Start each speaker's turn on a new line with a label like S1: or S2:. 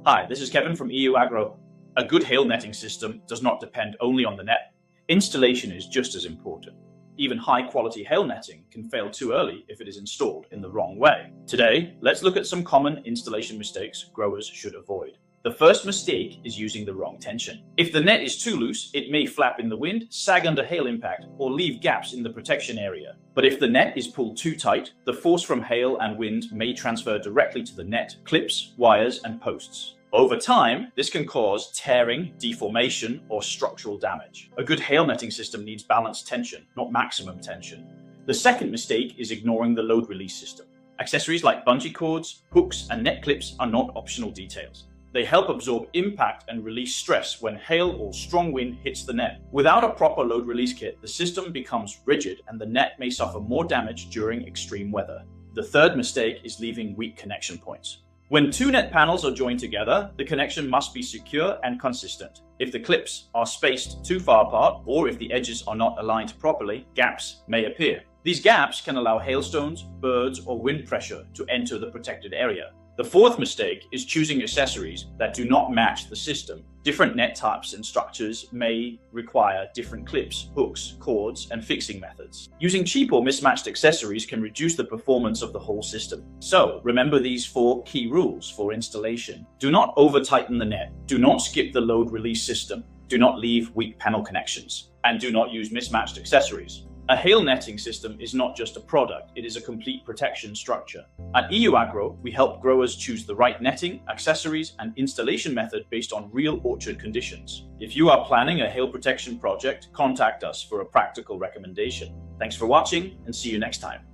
S1: Hi, this is Kevin from EyouAgro. A good hail netting system does not depend only on the net. Installation is just as important. Even high-quality hail netting can fail too early if it is installed in the wrong way. Today, let's look at some common installation mistakes growers should avoid. The first mistake is using the wrong tension. If the net is too loose, it may flap in the wind, sag under hail impact, or leave gaps in the protection area. But if the net is pulled too tight, the force from hail and wind may transfer directly to the net, clips, wires, and posts. Over time, this can cause tearing, deformation, or structural damage. A good hail netting system needs balanced tension, not maximum tension. The second mistake is ignoring the load release system. Accessories like bungee cords, hooks, and net clips are not optional details. They help absorb impact and release stress when hail or strong wind hits the net. Without a proper load release kit, the system becomes rigid and the net may suffer more damage during extreme weather. The third mistake is leaving weak connection points. When two net panels are joined together, the connection must be secure and consistent. If the clips are spaced too far apart, or if the edges are not aligned properly, gaps may appear. These gaps can allow hailstones, birds, or wind pressure to enter the protected area. The fourth mistake is choosing accessories that do not match the system. Different net types and structures may require different clips, hooks, cords, and fixing methods. Using cheap or mismatched accessories can reduce the performance of the whole system. So, remember these 4 key rules for installation. Do not over-tighten the net. Do not skip the load release system. Do not leave weak panel connections. And do not use mismatched accessories. A hail netting system is not just a product, it is a complete protection structure. At EyouAgro, we help growers choose the right netting, accessories, and installation method based on real orchard conditions. If you are planning a hail protection project, contact us for a practical recommendation. Thanks for watching, and see you next time.